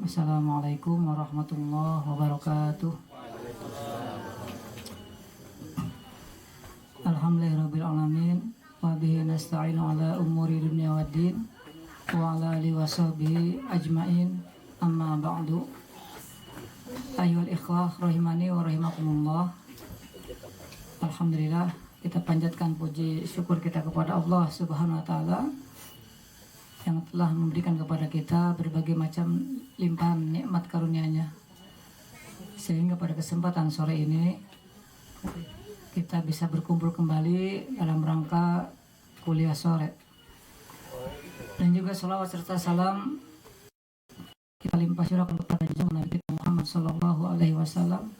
Assalamualaikum warahmatullahi wabarakatuh. Alhamdulillahirrabbilalamin. Wa bihi nasta'inu ala umuri dunia waddin. Wa ala alihi wa sahbihi ajma'in. Amma ba'du. Ayyuhal ikhwah rahimani wa rahimakumullah. Alhamdulillah, kita panjatkan puji syukur kita kepada Allah Subhanahu wa taala yang telah memberikan kepada kita berbagai macam limpahan nikmat karunia-Nya, sehingga pada kesempatan sore ini kita bisa berkumpul kembali dalam rangka kuliah sore. Dan juga salawat serta salam kita limpah curahkan kepada junjungan Nabi Muhammad Sallallahu Alaihi Wasallam,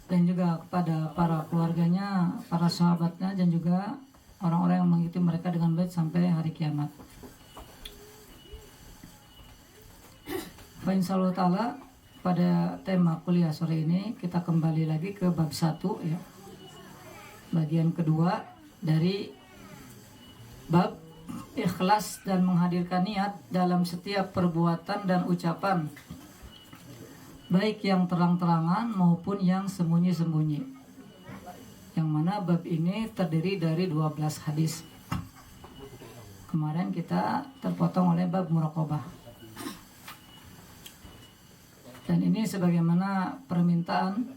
dan juga kepada para keluarganya, para sahabatnya, dan juga orang-orang yang mengikuti mereka dengan baik sampai hari kiamat. Insyaallah ta'ala, pada tema kuliah sore ini kita kembali lagi ke bab 1 ya. Bagian kedua dari bab ikhlas dan menghadirkan niat dalam setiap perbuatan dan ucapan, baik yang terang-terangan maupun yang sembunyi-sembunyi. Yang mana bab ini terdiri dari 12 hadis. Kemarin kita terpotong oleh bab muraqabah. Dan ini sebagaimana permintaan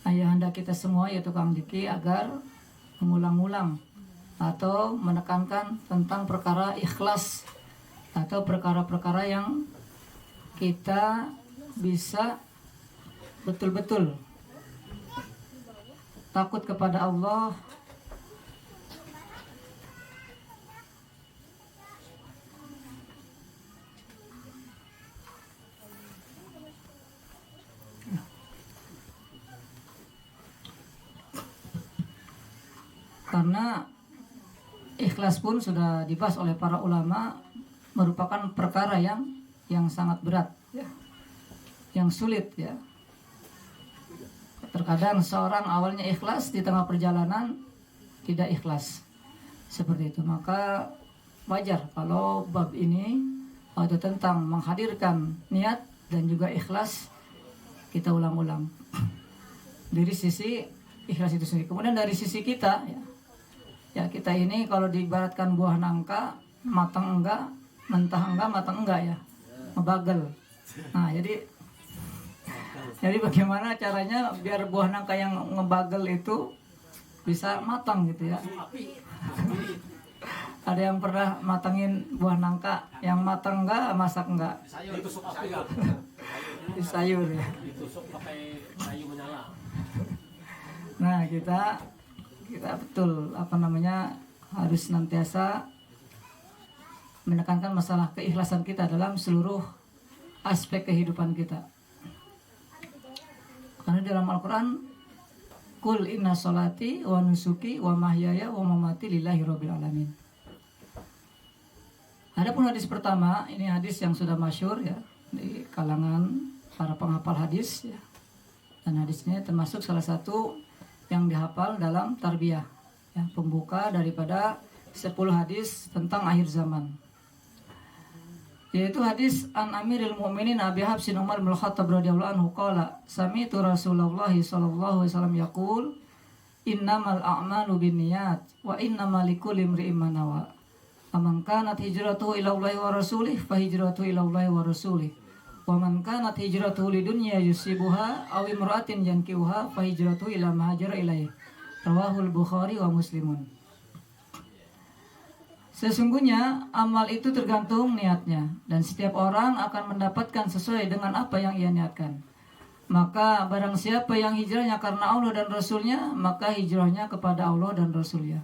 ayahanda kita semua, yaitu Kang Diki, agar mengulang-ulang atau menekankan tentang perkara ikhlas atau perkara-perkara yang kita bisa betul-betul takut kepada Allah, karena ikhlas pun sudah dibahas oleh para ulama merupakan perkara yang sangat berat ya, yang sulit ya. Terkadang seorang awalnya ikhlas, di tengah perjalanan tidak ikhlas seperti itu. Maka wajar kalau bab ini atau tentang menghadirkan niat dan juga ikhlas kita ulang-ulang dari sisi ikhlas itu sendiri. Kemudian dari sisi kita ya kita ini kalau diibaratkan buah nangka, matang enggak, mentah enggak, matang enggak ya, ngebagel. Nah jadi bagaimana caranya biar buah nangka yang ngebagel itu bisa matang gitu ya. Ada yang pernah matangin buah nangka yang matang enggak, masak enggak? Ditusuk api enggak? Di sayur ya. Ditusuk pakai kayu menyala. Nah kita betul harus senantiasa menekankan masalah keikhlasan kita dalam seluruh aspek kehidupan kita. Karena dalam Al-Quran, Qul inna sholati wa nusuki wa mahyaya wa mamati lillahi rabbil alamin. Adapun hadis pertama, ini hadis yang sudah masyhur ya di kalangan para penghafal hadis ya. Dan hadisnya termasuk salah satu yang dihafal dalam tarbiyah ya, pembuka daripada 10 hadis tentang akhir zaman, yaitu hadis an Amiril Mukminin Abi Hafsin Umar bin Khattab radhiyallahu anhu qala sami'tu Rasulullah sallallahu alaihi wasallam yaqul innamal a'malu binniyat wa innamal likulli imri'in ma nawa faman kanat hijratuhu ila Allahi wa rasulih fa hijratuhu ila Allahi wa rasulih wa man kanat hijratuhu lidunya yusibuha aw imra'atin yankihuha fa hijratuhu ila ma hajara ilaihi. Rawahul Bukhari wa Muslimun. Sesungguhnya amal itu tergantung niatnya, dan setiap orang akan mendapatkan sesuai dengan apa yang ia niatkan. Maka barang siapa yang hijrahnya karena Allah dan Rasulnya, maka hijrahnya kepada Allah dan Rasulnya.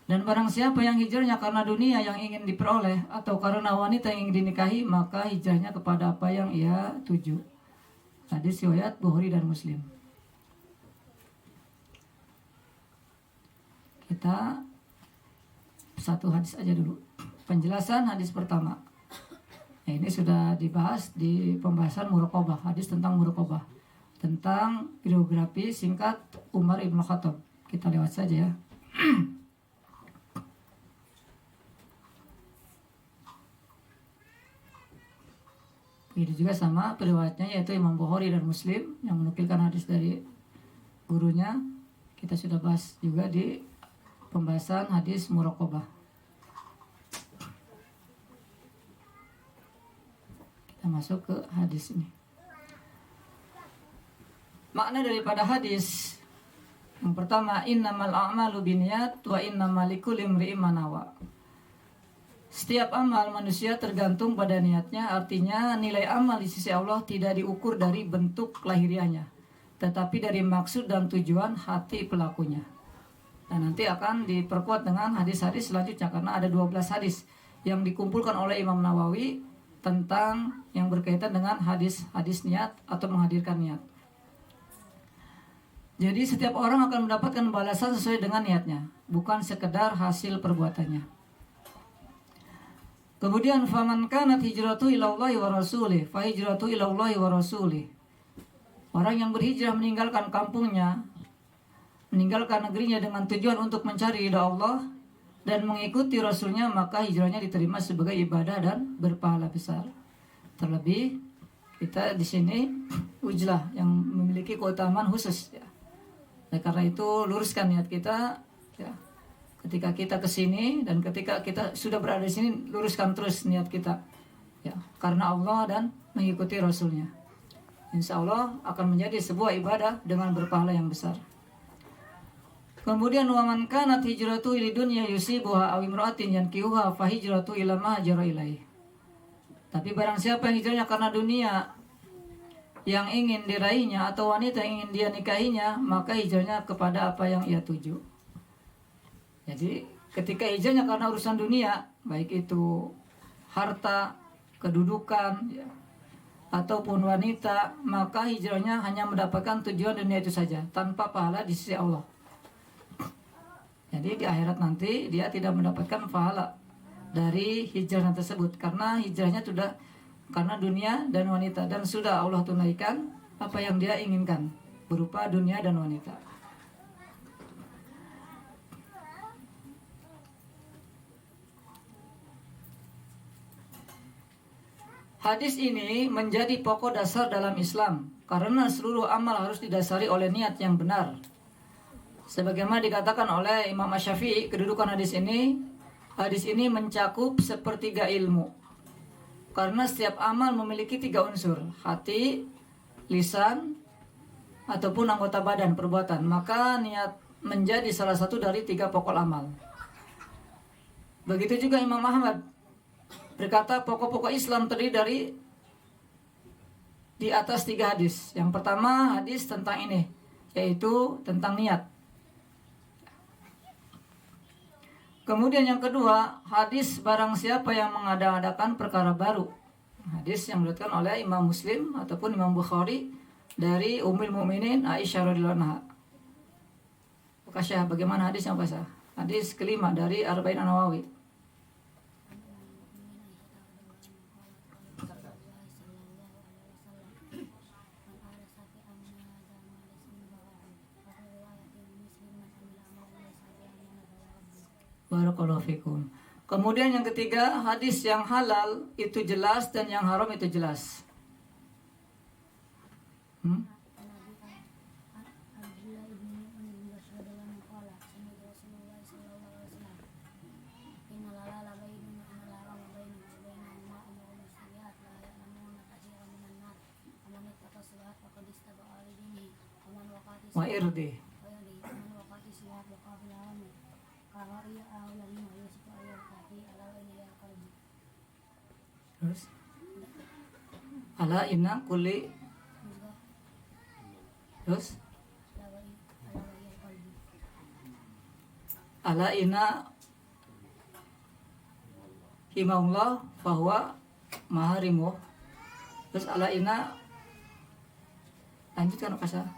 Dan barang siapa yang hijrahnya karena dunia yang ingin diperoleh atau karena wanita yang ingin dinikahi, maka hijrahnya kepada apa yang ia tuju. Hadis riwayat Bukhari dan Muslim. Kita satu hadis aja dulu. Penjelasan hadis pertama. Nah, ini sudah dibahas di pembahasan muraqabah, hadis tentang muraqabah, tentang biografi singkat Umar ibn Khattab. Kita lewat saja ya. Begitu juga sama periwayatnya yaitu Imam Bukhari dan Muslim yang menukilkan hadis dari gurunya. Kita sudah bahas juga di pembahasan hadis muraqabah. Kita masuk ke hadis ini. Makna daripada hadis yang pertama, innamal a'malu binniyat wa innamal likulli imri'in ma nawa. Setiap amal manusia tergantung pada niatnya, artinya nilai amal di sisi Allah tidak diukur dari bentuk lahiriahnya, tetapi dari maksud dan tujuan hati pelakunya. Dan nanti akan diperkuat dengan hadis-hadis selanjutnya, karena ada 12 hadis yang dikumpulkan oleh Imam Nawawi tentang yang berkaitan dengan hadis-hadis niat atau menghadirkan niat. Jadi setiap orang akan mendapatkan balasan sesuai dengan niatnya, bukan sekedar hasil perbuatannya. Kemudian faman kanat hijratu ilallahi wa rasulih fa hijratu ilallahi wa rasulih. Orang yang berhijrah meninggalkan kampungnya, meninggalkan negerinya dengan tujuan untuk mencari ridha Allah dan mengikuti Rasulnya, maka hijrahnya diterima sebagai ibadah dan berpahala besar. Terlebih kita di sini ujlah yang memiliki keutamaan khusus ya. Nah, karena itu luruskan niat kita ya. Ketika kita ke sini dan ketika kita sudah berada di sini, luruskan terus niat kita ya, karena Allah dan mengikuti Rasulnya. Insya Allah akan menjadi sebuah ibadah dengan berpahala yang besar. Kemudian waman kanat hijratu ila dunya yusibuha aw imra'atin yankihuha fa hijratu ila ma hajara ilaih. Tapi barang siapa yang hijrahnya karena dunia yang ingin diraihnya atau wanita yang ingin dia nikahinya, maka hijrahnya kepada apa yang ia tuju. Jadi ketika hijrahnya karena urusan dunia, baik itu harta, kedudukan ya, ataupun wanita, maka hijrahnya hanya mendapatkan tujuan dunia itu saja, tanpa pahala di sisi Allah. Jadi di akhirat nanti dia tidak mendapatkan pahala dari hijrahnya tersebut, karena hijrahnya sudah karena dunia dan wanita, dan sudah Allah tunaikan apa yang dia inginkan berupa dunia dan wanita. Hadis ini menjadi pokok dasar dalam Islam, karena seluruh amal harus didasari oleh niat yang benar. Sebagaimana dikatakan oleh Imam Asy-Syafi'i, kedudukan hadis ini mencakup sepertiga ilmu. Karena setiap amal memiliki 3 unsur, hati, lisan, ataupun anggota badan, perbuatan. Maka niat menjadi salah satu dari 3 pokok amal. Begitu juga Imam Ahmad berkata pokok-pokok Islam terdiri di atas 3 hadis. Yang pertama hadis tentang ini, yaitu tentang niat. Kemudian yang kedua, hadis barang siapa yang mengada-adakan perkara baru. Hadis yang diriwayatkan oleh Imam Muslim ataupun Imam Bukhari dari Ummul Mukminin Aisyah radhiyallahu anha. Kasyah, bagaimana hadisnya Pak? Hadis kelima dari Arba'in An-Nawawi. Barakallahu fikum. Kemudian yang ketiga, hadis yang halal itu jelas dan yang haram itu jelas. Wa irdi. Terus ala inna kulli. Terus ala inna himahullah bahwa maharimu. Terus ala inna, lanjutkan apa sah?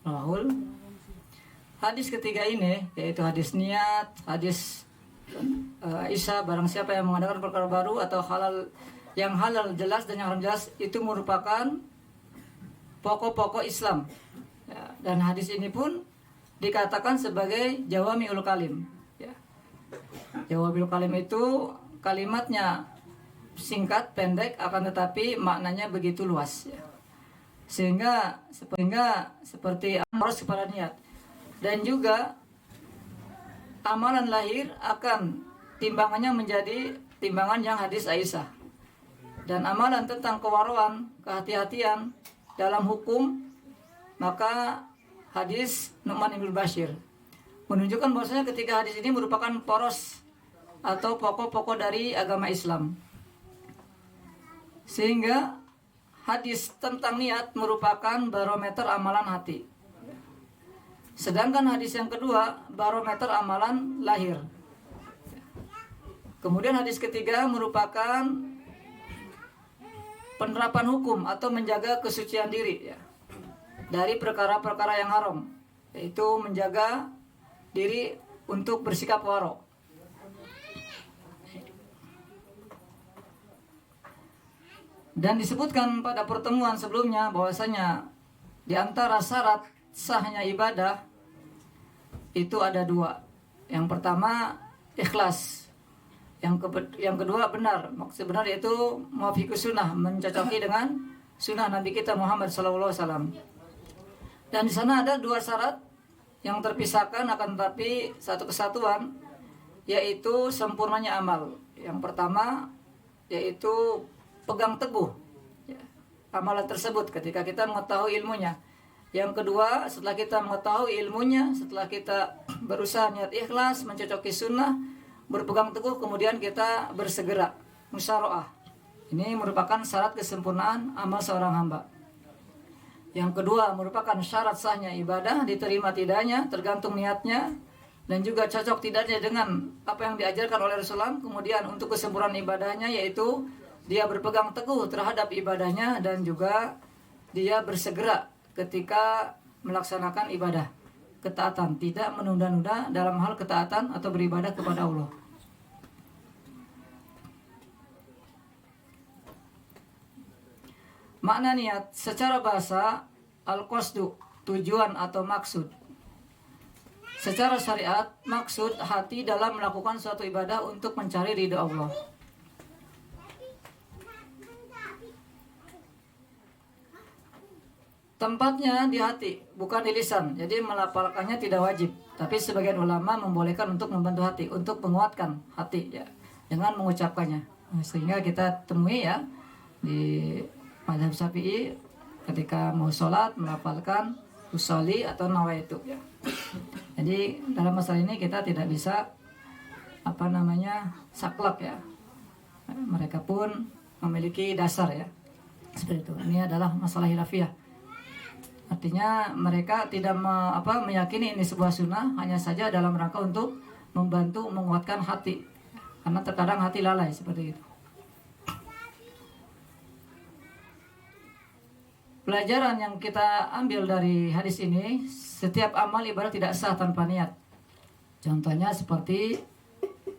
Rahul. Hadis ketiga ini yaitu hadis niat, hadis Aisyah, barang siapa yang mengadakan perkara baru atau halal yang halal jelas dan yang haram jelas itu merupakan pokok-pokok Islam. Ya, dan hadis ini pun dikatakan sebagai jawami'ul kalim. Ya. Jawami'ul kalim itu kalimatnya singkat, pendek, akan tetapi maknanya begitu luas. Ya. Sehingga seperti harus kepada niat. Dan juga amalan lahir akan timbangannya menjadi timbangan yang hadis Aisyah. Dan amalan tentang kewaraan, kehati-hatian dalam hukum, maka hadis Nu'man bin Bashir menunjukkan bahwasanya ketika hadis ini merupakan poros atau pokok-pokok dari agama Islam. Sehingga hadis tentang niat merupakan barometer amalan hati. Sedangkan hadis yang kedua barometer amalan lahir. Kemudian hadis ketiga merupakan penerapan hukum atau menjaga kesucian diri ya, dari perkara-perkara yang haram, yaitu menjaga diri untuk bersikap waro. Dan disebutkan pada pertemuan sebelumnya bahwasanya di antara syarat sahnya ibadah itu ada dua. Yang pertama ikhlas. Yang kedua benar. Maksud benar yaitu muwafiqus sunnah, mencocoki dengan sunnah Nabi kita Muhammad SAW. Dan di sana ada dua syarat yang terpisahkan akan tetapi satu kesatuan, yaitu sempurnanya amal. Yang pertama yaitu pegang teguh ya, amalan tersebut ketika kita mengetahui ilmunya. Yang kedua, setelah kita mengetahui ilmunya, setelah kita berusaha niat ikhlas, mencocoki sunnah, berpegang teguh, kemudian kita bersegera musyaroah. Ini merupakan syarat kesempurnaan amal seorang hamba. Yang kedua merupakan syarat sahnya ibadah, diterima tidaknya tergantung niatnya, dan juga cocok tidaknya dengan apa yang diajarkan oleh Rasulullah. Kemudian untuk kesempurnaan ibadahnya yaitu dia berpegang teguh terhadap ibadahnya dan juga dia bersegera ketika melaksanakan ibadah. Ketaatan, tidak menunda-nunda dalam hal ketaatan atau beribadah kepada Allah. Makna niat secara bahasa al-qasdu, tujuan atau maksud. Secara syariat, maksud hati dalam melakukan suatu ibadah untuk mencari ridha Allah. Tempatnya di hati, bukan di lisan. Jadi melafalkannya tidak wajib. Tapi sebagian ulama membolehkan untuk membantu hati, untuk menguatkan hati ya, dengan mengucapkannya. Sehingga kita temui ya di mazhab Syafi'i ketika mau sholat melafalkan usolli atau nawaitu ya. Jadi dalam masalah ini kita tidak bisa saklek ya. Mereka pun memiliki dasar ya. Seperti itu. Ini adalah masalah khilafiyah. Artinya mereka tidak meyakini ini sebuah sunnah, hanya saja dalam rangka untuk membantu menguatkan hati. Karena terkadang hati lalai seperti itu. Pelajaran yang kita ambil dari hadis ini, setiap amal ibadah tidak sah tanpa niat. Contohnya seperti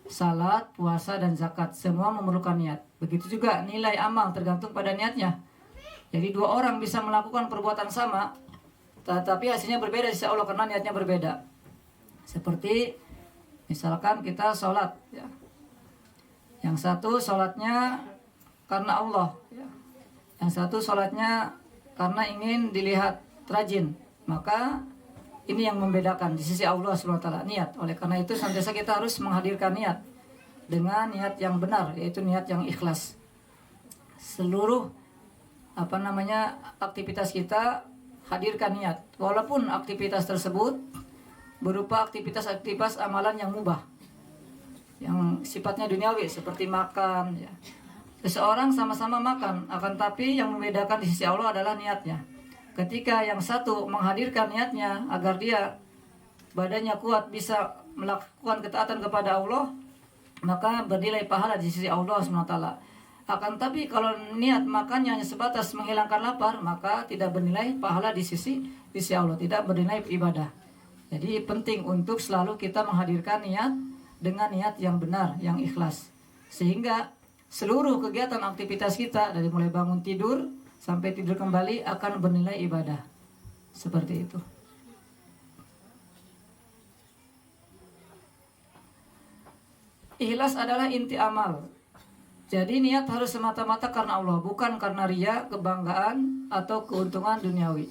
salat, puasa, dan zakat, semua memerlukan niat. Begitu juga nilai amal tergantung pada niatnya. Jadi dua orang bisa melakukan perbuatan sama, tetapi hasilnya berbeda insya Allah karena niatnya berbeda. Seperti misalkan kita sholat, ya. Yang satu sholatnya karena Allah, ya. Yang satu sholatnya karena ingin dilihat rajin. Maka ini yang membedakan di sisi Allah SWT, niat. Oleh karena itu senantiasa kita harus menghadirkan niat dengan niat yang benar, yaitu niat yang ikhlas. Seluruh aktivitas kita hadirkan niat, walaupun aktivitas tersebut berupa aktivitas amalan yang mubah, yang sifatnya duniawi seperti makan ya. Seseorang sama-sama makan, akan tapi yang membedakan di sisi Allah adalah niatnya. Ketika yang satu menghadirkan niatnya agar dia badannya kuat bisa melakukan ketaatan kepada Allah, maka bernilai pahala di sisi Allah SWT. Akan tapi kalau niat makannya hanya sebatas menghilangkan lapar, maka tidak bernilai pahala di sisi Allah, tidak bernilai ibadah. Jadi penting untuk selalu kita menghadirkan niat dengan niat yang benar, yang ikhlas. Sehingga seluruh kegiatan aktivitas kita dari mulai bangun tidur sampai tidur kembali akan bernilai ibadah. Seperti itu. Ikhlas adalah inti amal. Jadi niat harus semata-mata karena Allah, bukan karena ria, kebanggaan, atau keuntungan duniawi.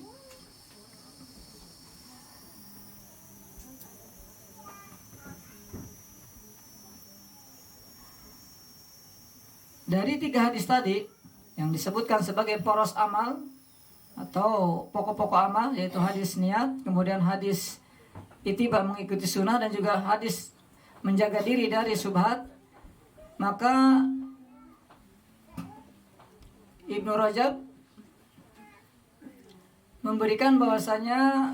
Dari 3 hadis tadi yang disebutkan sebagai poros amal atau pokok-pokok amal, yaitu hadis niat, kemudian hadis ittiba mengikuti sunnah, dan juga hadis menjaga diri dari syubhat, maka Ibnu Rajab memberikan bahwasanya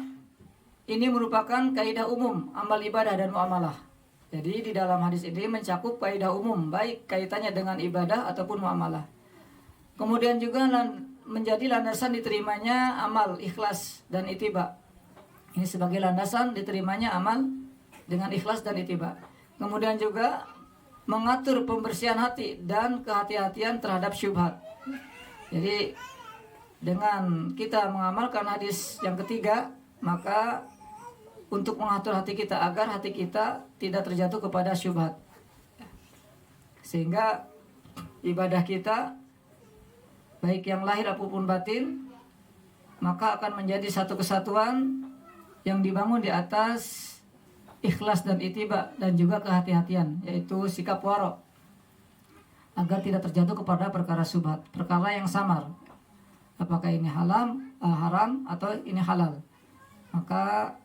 ini merupakan kaidah umum amal ibadah dan muamalah. Jadi di dalam hadis ini mencakup kaidah umum baik kaitannya dengan ibadah ataupun muamalah. Kemudian juga menjadi landasan diterimanya amal ikhlas dan ittiba. Ini sebagai landasan diterimanya amal dengan ikhlas dan ittiba. Kemudian juga mengatur pembersihan hati dan kehati-hatian terhadap syubhat. Jadi dengan kita mengamalkan hadis yang ketiga, maka untuk mengatur hati kita agar hati kita tidak terjatuh kepada syubhat, sehingga ibadah kita baik yang lahir ataupun batin maka akan menjadi satu kesatuan yang dibangun di atas ikhlas dan ittiba dan juga kehati-hatian, yaitu sikap waro, agar tidak terjatuh kepada perkara syubhat, perkara yang samar. Apakah ini haram atau ini halal? Maka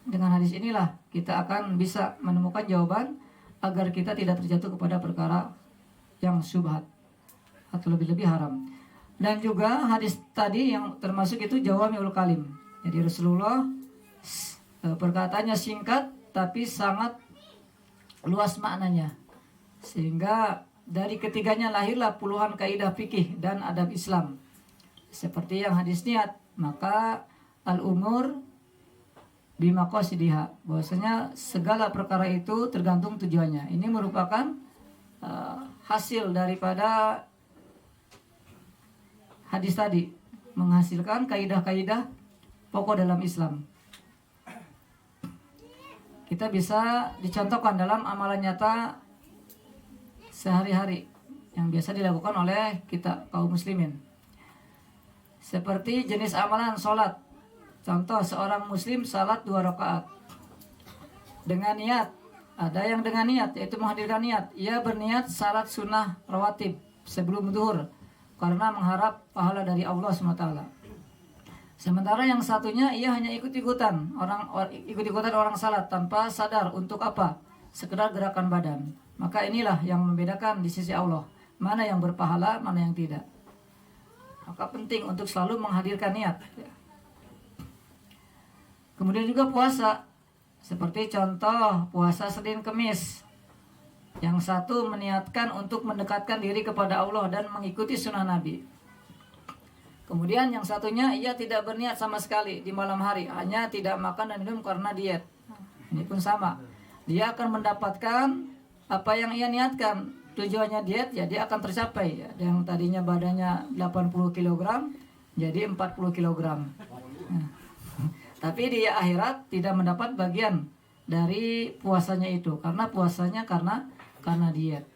dengan hadis inilah kita akan bisa menemukan jawaban agar kita tidak terjatuh kepada perkara yang syubhat atau lebih-lebih haram. Dan juga hadis tadi yang termasuk itu jawami'ul kalim. Jadi Rasulullah perkataannya singkat tapi sangat luas maknanya, sehingga dari ketiganya lahirlah puluhan kaidah fikih dan adab Islam. Seperti yang hadis niat, maka al-umur bimaqasidiha, bahwasanya segala perkara itu tergantung tujuannya. Ini merupakan hasil daripada hadis tadi, menghasilkan kaidah-kaidah pokok dalam Islam. Kita bisa dicontohkan dalam amalan nyata sehari-hari yang biasa dilakukan oleh kita kaum muslimin. Seperti jenis amalan sholat. Contoh, seorang muslim salat 2 rakaat dengan niat. Ada yang dengan niat, yaitu menghadirkan niat. Ia berniat salat sunnah rawatib sebelum zuhur karena mengharap pahala dari Allah SWT. Sementara yang satunya ia hanya ikut-ikutan orang salat tanpa sadar untuk apa, sekedar gerakan badan. Maka inilah yang membedakan di sisi Allah, mana yang berpahala, mana yang tidak. Maka penting untuk selalu menghadirkan niat. Kemudian juga puasa, seperti contoh puasa Senin Kemis. Yang satu meniatkan untuk mendekatkan diri kepada Allah dan mengikuti sunnah Nabi. Kemudian yang satunya ia tidak berniat sama sekali di malam hari, hanya tidak makan dan minum karena diet. Ini pun sama. Dia akan mendapatkan apa yang ia niatkan. Tujuannya diet, ya dia akan tercapai. Yang tadinya badannya 80 kg jadi 40 kg. Nah, tapi di akhirat tidak mendapat bagian dari puasanya itu, karena puasanya karena diet.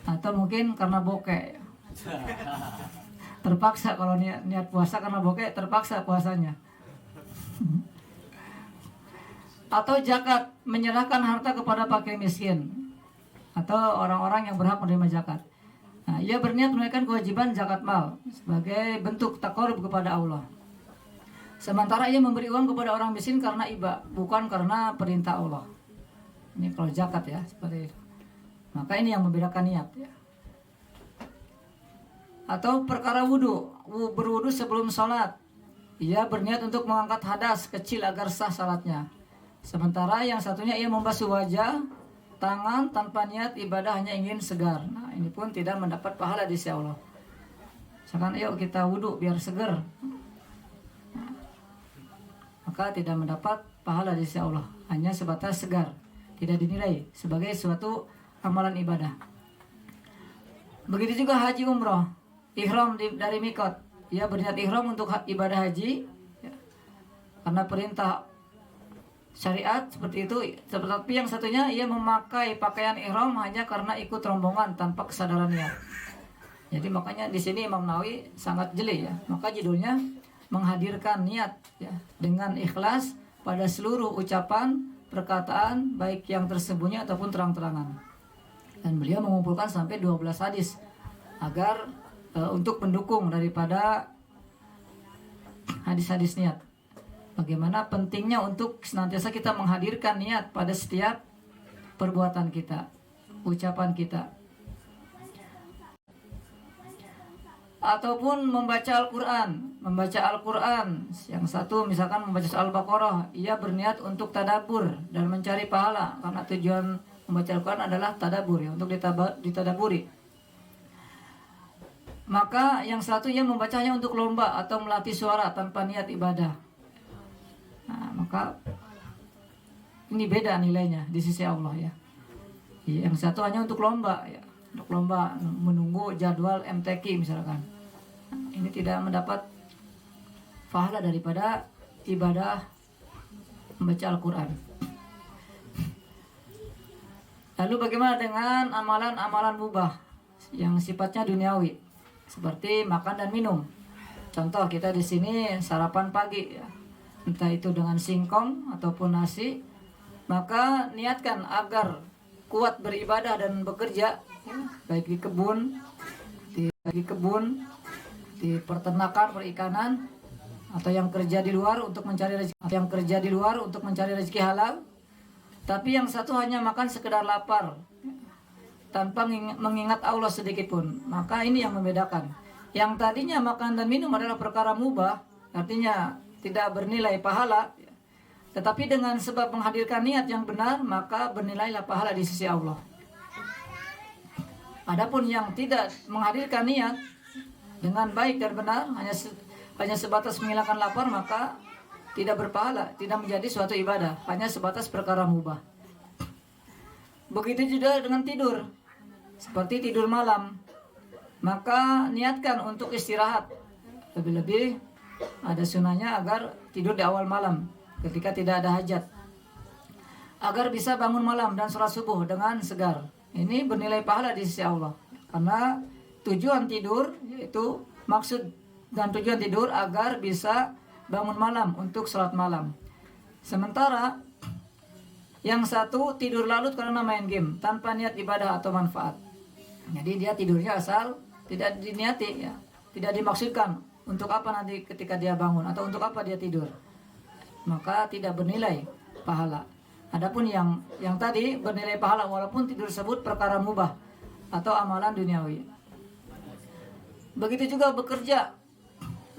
Atau mungkin karena bokeh. Terpaksa kalau niat puasa karena bokeh, terpaksa puasanya. Atau zakat, menyerahkan harta kepada fakir miskin atau orang-orang yang berhak menerima zakat. Nah, ia berniat menunaikan kewajiban zakat mal sebagai bentuk taqarrub kepada Allah. Sementara ia memberi uang kepada orang miskin karena iba, bukan karena perintah Allah. Ini kalau zakat ya, seperti itu. Maka ini yang membedakan niat ya. Atau perkara wudu, berwudu sebelum sholat. Ia berniat untuk mengangkat hadas kecil agar sah salatnya. Sementara yang satunya ia membasuh wajah, tangan tanpa niat ibadah, hanya ingin segar. Nah, ini pun tidak mendapat pahala di sisi Allah. Misalkan yuk kita wudu biar segar, maka tidak mendapat pahala di sisi Allah, hanya sebatas segar, tidak dinilai sebagai suatu amalan ibadah. Begitu juga haji umroh, ihram dari mikot, ia berniat ihram untuk ibadah haji, ya, karena perintah syariat seperti itu. Tetapi yang satunya ia memakai pakaian ihram hanya karena ikut rombongan tanpa kesadaran niat. Jadi makanya di sini Imam Nawawi sangat jeli ya. Maka judulnya menghadirkan niat ya, dengan ikhlas pada seluruh ucapan, perkataan baik yang tersembunyi ataupun terang-terangan. Dan beliau mengumpulkan sampai 12 hadis agar untuk mendukung daripada hadis-hadis niat. Bagaimana pentingnya untuk senantiasa kita menghadirkan niat pada setiap perbuatan kita, ucapan kita. Ataupun membaca Al-Quran. Membaca Al-Quran, yang satu misalkan membaca Al-Baqarah, ia berniat untuk tadabbur dan mencari pahala, karena tujuan membaca Al-Quran adalah tadabbur ya, untuk ditadaburi. Maka yang satu ia membacanya untuk lomba atau melatih suara tanpa niat ibadah. Nah, maka ini beda nilainya di sisi Allah ya. Yang satu hanya untuk lomba ya, untuk lomba menunggu jadwal MTQ misalkan. Ini tidak mendapat pahala daripada ibadah membaca Al-Quran. Lalu bagaimana dengan amalan-amalan mubah yang sifatnya duniawi, seperti makan dan minum? Contoh kita di sini sarapan pagi ya, entah itu dengan singkong ataupun nasi, maka niatkan agar kuat beribadah dan bekerja ya, baik di kebun, di peternakan, perikanan, atau yang kerja di luar untuk mencari rezeki, halal. Tapi yang satu hanya makan sekedar lapar tanpa mengingat Allah sedikit pun. Maka ini yang membedakan. Yang tadinya makan dan minum adalah perkara mubah, artinya tidak bernilai pahala, tetapi dengan sebab menghadirkan niat yang benar, maka bernilailah pahala di sisi Allah. Adapun yang tidak menghadirkan niat dengan baik dan benar, hanya sebatas menghilangkan lapar, maka tidak berpahala, tidak menjadi suatu ibadah, hanya sebatas perkara mubah. Begitu juga dengan tidur, seperti tidur malam, maka niatkan untuk istirahat. Lebih-lebih ada sunahnya agar tidur di awal malam ketika tidak ada hajat, agar bisa bangun malam dan sholat subuh dengan segar. Ini bernilai pahala di sisi Allah, karena tujuan tidur yaitu maksud dan tujuan tidur agar bisa bangun malam untuk sholat malam. Sementara yang satu tidur lalut karena main game tanpa niat ibadah atau manfaat. Jadi dia tidurnya asal tidak diniati ya, tidak dimaksudkan untuk apa nanti ketika dia bangun atau untuk apa dia tidur. Maka tidak bernilai pahala. Adapun yang tadi bernilai pahala walaupun tidur tersebut perkara mubah atau amalan duniawi. Begitu juga bekerja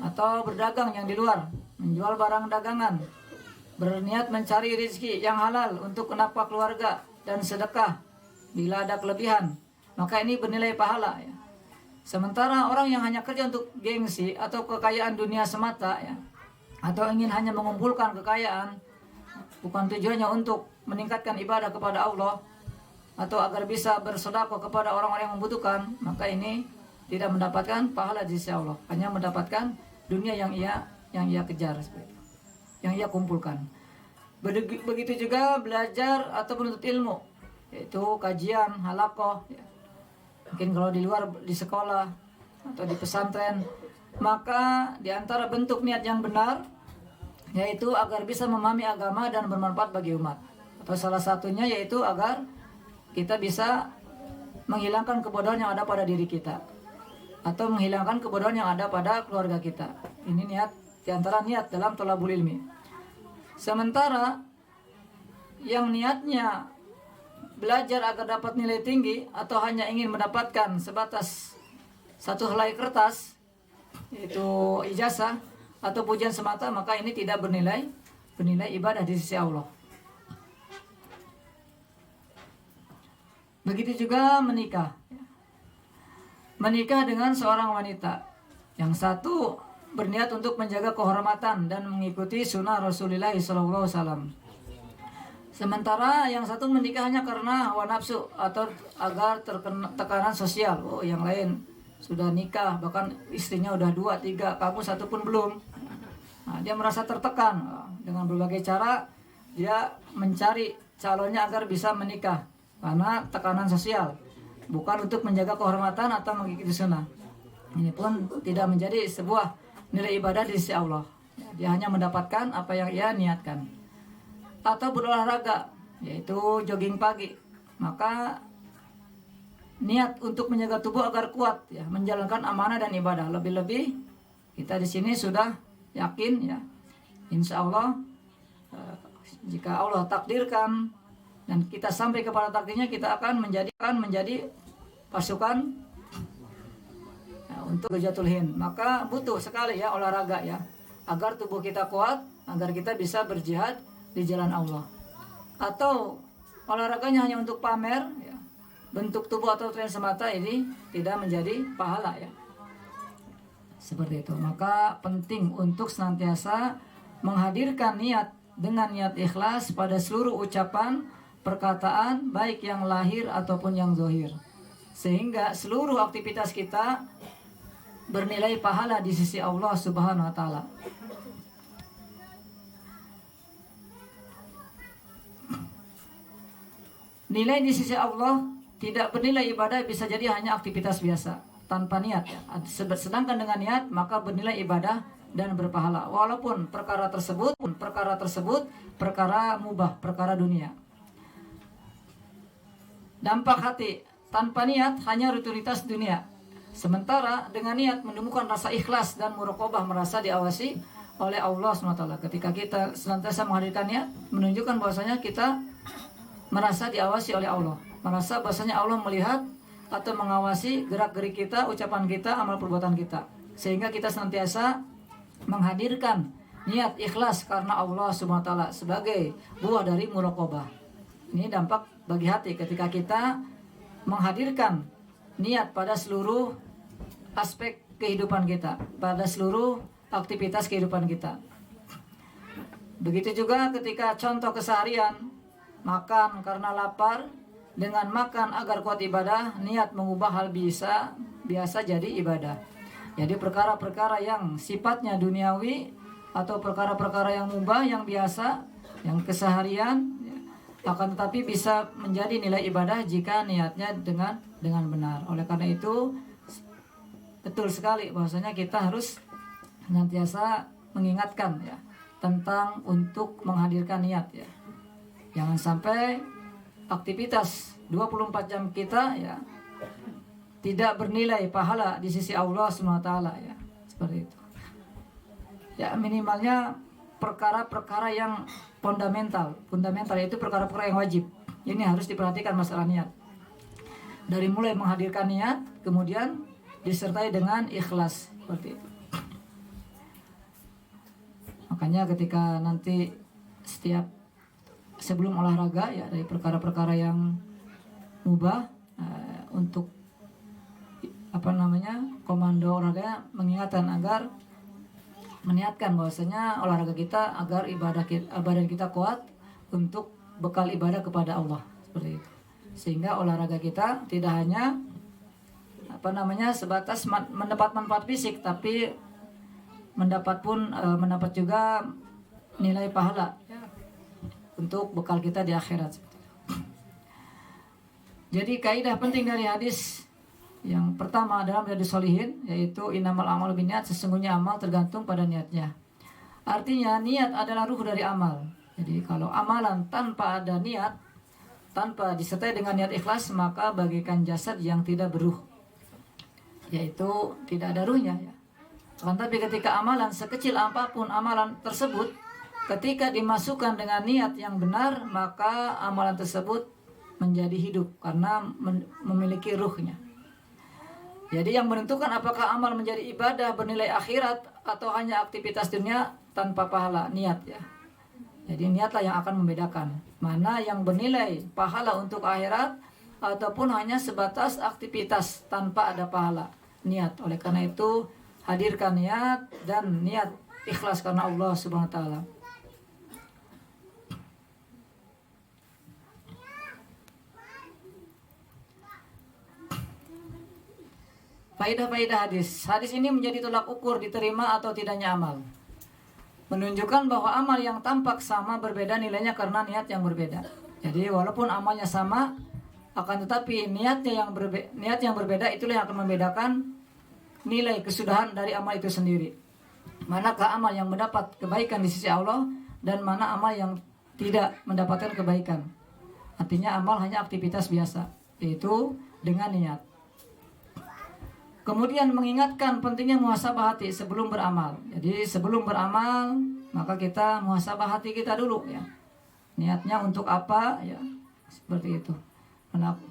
atau berdagang yang di luar, menjual barang dagangan, berniat mencari rezeki yang halal untuk nafkah keluarga dan sedekah bila ada kelebihan, maka ini bernilai pahala ya. Sementara orang yang hanya kerja untuk gengsi atau kekayaan dunia semata ya, atau ingin hanya mengumpulkan kekayaan, bukan tujuannya untuk meningkatkan ibadah kepada Allah atau agar bisa bersedekah kepada orang-orang yang membutuhkan, maka ini tidak mendapatkan pahala di sisi Allah, hanya mendapatkan dunia yang ia kejar, yang ia kumpulkan. Begitu juga belajar atau menuntut ilmu, yaitu kajian, halaqah ya. Mungkin kalau di luar, di sekolah atau di pesantren, maka di antara bentuk niat yang benar yaitu agar bisa memahami agama dan bermanfaat bagi umat, atau salah satunya yaitu agar kita bisa menghilangkan kebodohan yang ada pada diri kita, atau menghilangkan kebodohan yang ada pada keluarga kita. Ini niat, diantara niat dalam thalabul ilmi. Sementara yang niatnya belajar agar dapat nilai tinggi atau hanya ingin mendapatkan sebatas satu helai kertas, yaitu ijazah atau pujian semata, maka ini tidak bernilai ibadah di sisi Allah. Begitu juga menikah. Menikah dengan seorang wanita, yang satu berniat untuk menjaga kehormatan dan mengikuti sunnah Rasulullah SAW. Sementara yang satu menikahnya karena hawa nafsu atau agar terkena tekanan sosial. Oh, yang lain sudah nikah, bahkan istrinya udah 2, 3, kamu satu pun belum. Nah, dia merasa tertekan. Dengan berbagai cara dia mencari calonnya agar bisa menikah karena tekanan sosial, bukan untuk menjaga kehormatan atau mengikuti sunnah. Ini pun tidak menjadi sebuah nilai ibadah di sisi Allah. Dia hanya mendapatkan apa yang ia niatkan. Atau berolahraga, yaitu jogging pagi, maka niat untuk menjaga tubuh agar kuat, ya, menjalankan amanah dan ibadah. Lebih-lebih kita di sini sudah yakin, ya, insya Allah jika Allah takdirkan dan kita sampai kepada takdirnya, kita akan menjadi pasukan, ya, untuk Ghazatul Hind. Maka butuh sekali, ya, olahraga, ya, agar tubuh kita kuat, agar kita bisa berjihad di jalan Allah. Atau olahraganya hanya untuk pamer, ya, bentuk tubuh atau tren semata, ini tidak menjadi pahala, ya. Seperti itu. Maka penting untuk senantiasa menghadirkan niat dengan niat ikhlas pada seluruh ucapan, perkataan, baik yang lahir ataupun yang zahir, sehingga seluruh aktivitas kita bernilai pahala di sisi Allah Subhanahu wa taala. Nilai di sisi Allah tidak bernilai ibadah bisa jadi hanya aktivitas biasa tanpa niat, ya. Sedangkan dengan niat maka bernilai ibadah dan berpahala, walaupun perkara tersebut perkara mubah, perkara dunia. Dampak hati tanpa niat hanya rutinitas dunia. Sementara dengan niat menemukan rasa ikhlas dan muraqabah, merasa diawasi oleh Allah SWT. Ketika kita senantiasa menghadirkan niat, menunjukkan bahwasanya kita merasa diawasi oleh Allah, merasa bahwasanya Allah melihat atau mengawasi gerak-gerik kita, ucapan kita, amal perbuatan kita, sehingga kita senantiasa menghadirkan niat ikhlas karena Allah SWT sebagai buah dari muraqabah. Ini dampak bagi hati ketika kita menghadirkan niat pada seluruh aspek kehidupan kita, pada seluruh aktivitas kehidupan kita. Begitu juga ketika contoh keseharian, makan karena lapar, dengan makan agar kuat ibadah, niat mengubah hal biasa jadi ibadah. Jadi perkara-perkara yang sifatnya duniawi atau perkara-perkara yang mubah, yang biasa, yang keseharian, akan tetapi bisa menjadi nilai ibadah jika niatnya dengan benar. Oleh karena itu betul sekali bahwasanya kita harus senantiasa mengingatkan, ya, tentang untuk menghadirkan niat, ya. Jangan sampai aktivitas 24 jam kita, ya, tidak bernilai pahala di sisi Allah SWT, ya. Seperti itu. Ya, minimalnya perkara-perkara yang fundamental itu perkara-perkara yang wajib. Ini harus diperhatikan masalah niat. Dari mulai menghadirkan niat, kemudian disertai dengan ikhlas, seperti itu. Makanya ketika nanti sebelum olahraga, ya, dari perkara-perkara yang mubah, untuk komando olahraga mengingatkan agar meniatkan bahwasanya olahraga kita agar badan kita kuat untuk bekal ibadah kepada Allah, seperti itu. Sehingga olahraga kita tidak hanya sebatas mendapat manfaat fisik, tapi mendapat juga nilai pahala, ya, untuk bekal kita di akhirat. Jadi kaidah penting dari hadis yang pertama dalam Riyadhus Shalihin, yaitu innamal a'malu binniyat, sesungguhnya amal tergantung pada niatnya. Artinya niat adalah ruh dari amal. Jadi kalau amalan tanpa ada niat, tanpa disertai dengan niat ikhlas, maka bagaikan jasad yang tidak beruh, yaitu tidak ada ruhnya, ya. Tapi ketika amalan sekecil apapun amalan tersebut, ketika dimasukkan dengan niat yang benar, maka amalan tersebut menjadi hidup karena memiliki ruhnya. Jadi yang menentukan apakah amal menjadi ibadah bernilai akhirat atau hanya aktivitas dunia tanpa pahala, niat, ya. Jadi niatlah yang akan membedakan mana yang bernilai pahala untuk akhirat ataupun hanya sebatas aktivitas tanpa ada pahala, niat. Oleh karena itu hadirkan niat dan niat ikhlas karena Allah Subhanahu wa taala. Faidah-faidah hadis. Hadis ini menjadi tolak ukur diterima atau tidaknya amal. Menunjukkan bahwa amal yang tampak sama berbeda nilainya karena niat yang berbeda. Jadi walaupun amalnya sama, akan tetapi niat yang berbeda itulah yang akan membedakan nilai kesudahan dari amal itu sendiri. Manakah amal yang mendapat kebaikan di sisi Allah dan mana amal yang tidak mendapatkan kebaikan. Artinya amal hanya aktivitas biasa, yaitu dengan niat. Kemudian mengingatkan pentingnya muhasabah hati sebelum beramal. Jadi sebelum beramal maka kita muhasabah hati kita dulu ya. Niatnya untuk apa ya? Seperti itu.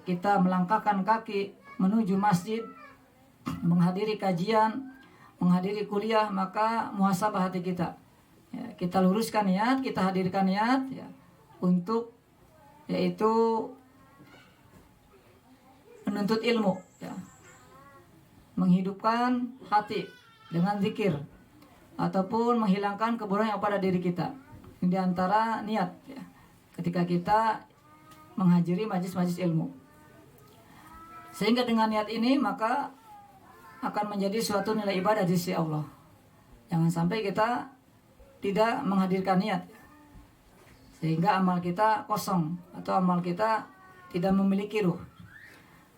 Kita melangkahkan kaki menuju masjid, menghadiri kajian, menghadiri kuliah, maka muhasabah hati kita. Ya, kita luruskan niat, kita hadirkan niat ya untuk yaitu menuntut ilmu ya. Menghidupkan hati dengan zikir ataupun menghilangkan kebodohan yang pada diri kita. Ini diantara niat ya. Ketika kita menghadiri majlis-majlis ilmu. Sehingga dengan niat ini maka akan menjadi suatu nilai ibadah di sisi Allah. Jangan sampai kita tidak menghadirkan niat. Sehingga amal kita kosong atau amal kita tidak memiliki ruh.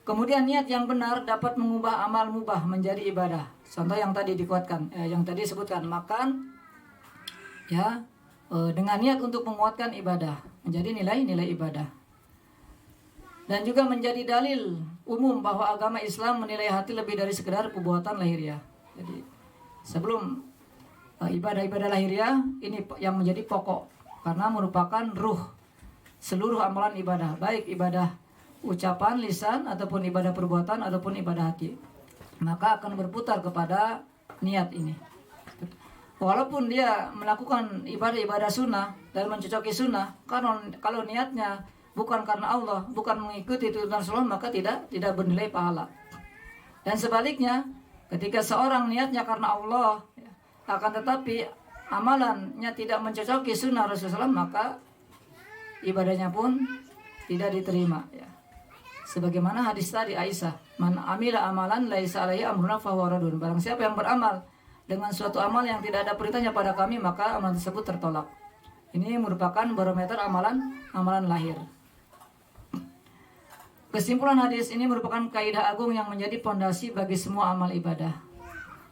Kemudian niat yang benar dapat mengubah amal mubah menjadi ibadah. Contoh yang tadi dikuatkan, yang tadi disebutkan makan ya dengan niat untuk menguatkan ibadah menjadi nilai-nilai ibadah. Dan juga menjadi dalil umum bahwa agama Islam menilai hati lebih dari sekedar perbuatan lahiriah. Jadi sebelum ibadah-ibadah lahiriah ini yang menjadi pokok karena merupakan ruh seluruh amalan ibadah, baik ibadah ucapan lisan ataupun ibadah perbuatan ataupun ibadah hati. Maka akan berputar kepada niat ini. Walaupun dia melakukan ibadah-ibadah sunnah dan mencocoki sunnah, kalau niatnya bukan karena Allah, bukan mengikuti tuntunan Rasulullah, maka tidak bernilai pahala. Dan sebaliknya, ketika seorang niatnya karena Allah, akan tetapi amalannya tidak mencocoki sunnah Rasulullah, maka ibadahnya pun tidak diterima. Ya. Sebagaimana hadis tadi Aisyah, man amila amalan laisa alaihi amruna fahuwa radun. Barang siapa yang beramal dengan suatu amal yang tidak ada perintahnya pada kami, maka amal tersebut tertolak. Ini merupakan barometer amalan lahir. Kesimpulan hadis ini merupakan kaidah agung yang menjadi pondasi bagi semua amal ibadah.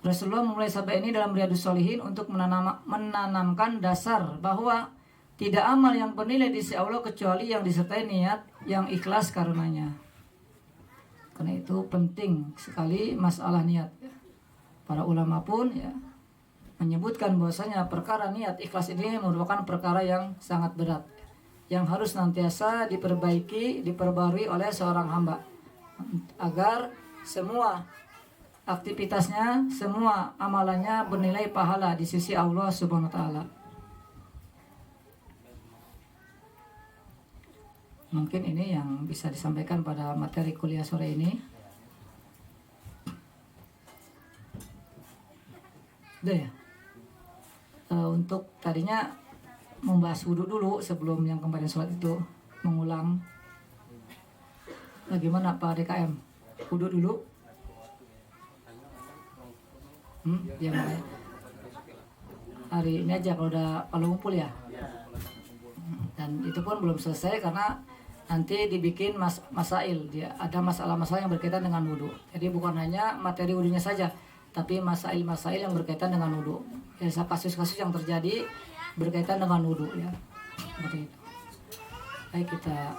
Rasulullah memulai sabda ini dalam Riyadhus Shalihin untuk menanamkan dasar bahwa tidak amal yang bernilai di sisi Allah kecuali yang disertai niat yang ikhlas karenanya. Karena itu penting sekali masalah niat. Para ulama pun ya menyebutkan bahwasanya perkara niat ikhlas ini merupakan perkara yang sangat berat, yang harus senantiasa diperbarui oleh seorang hamba agar semua aktivitasnya, semua amalannya bernilai pahala di sisi Allah Subhanahu wa taala. Mungkin ini yang bisa disampaikan pada materi kuliah sore ini. Udah ya. Untuk tadinya membahas wudhu dulu sebelum yang kemarin sholat itu, mengulang. Bagaimana Pak DKM? Wudhu dulu? Dia mulai. Hari ini aja kalau ngumpul ya. Dan itu pun belum selesai karena nanti dibikin masail. Dia ada masalah-masalah yang berkaitan dengan wudhu. Jadi bukan hanya materi wudhunya saja, tapi masail-masail yang berkaitan dengan wudhu. Biasa kasus-kasus yang terjadi berkaitan dengan wudhu ya, seperti itu. Baik, kita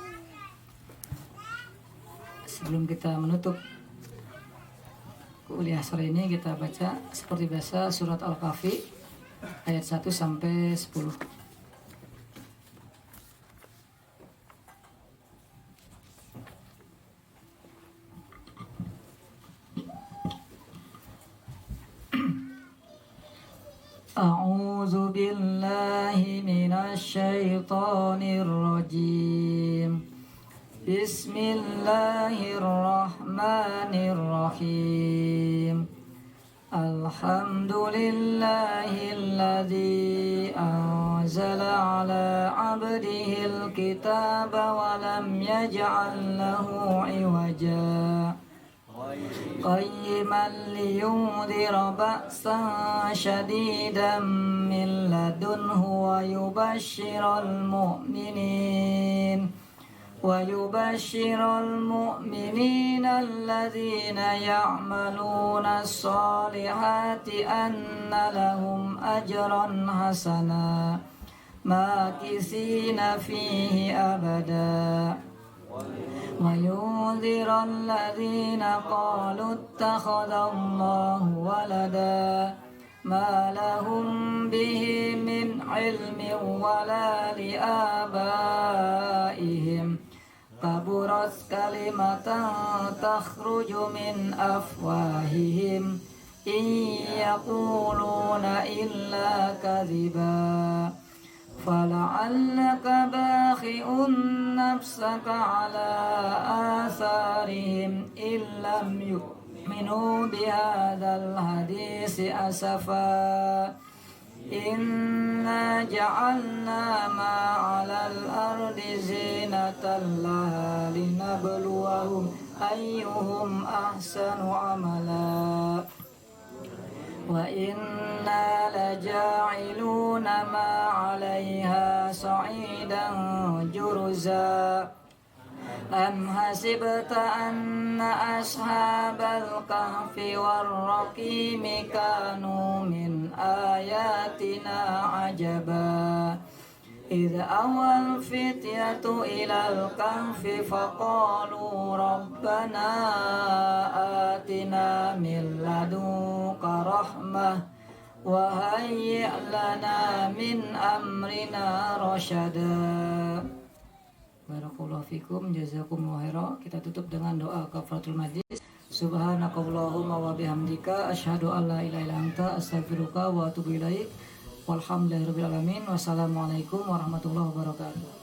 sebelum kita menutup kuliah sore ini, kita baca seperti biasa surat Al-Kahfi ayat 1 sampai 10. A'udzu billahi minasy syaithanir rajim. Bismillahirrahmanirrahim. Alhamdulillahilladzi anzala ala 'abdihil kitaba wa lam yaj'al lahu 'iwaja. قيما لينذر بأسا شديدا من لدنه ويبشر المؤمنين الذين يعملون الصالحات أن لهم أجرا حسنا ماكثين فيه أبدا وينذر الذين قالوا اتخذ الله ولدا ما لهم به من علم ولا لآبائهم كبرت كلمة تخرج من أفواههم إن يقولون إلا كذبا فلعلك باخع نفسك على آثارهم إن لم يؤمنوا بهذا الحديث أسفا إنا جعلنا ما على الأرض زينة لها لنبلوهم أيهم أحسن عملا وإنا لجاعلون ما عليها صعيدا جرزا أم حسبت أن أصحاب الكهف والرقيم كانوا من آياتنا عجبا إذ أوى الفتية إلى الكهف فقالوا ربنا آتنا من لدنك رحمة وهيئ لنا من أمرنا رشدا. Barakallahu fikum, jazakumullahu khairan. Kita tutup dengan doa kafaratul majlis. Subhanakallahumma wa bihamdika asyhadu an la ilaha illa anta astaghfiruka wa atubu ilaik. Walhamdulillahirabbil alamin. Wassalamualaikum warahmatullahi wabarakatuh.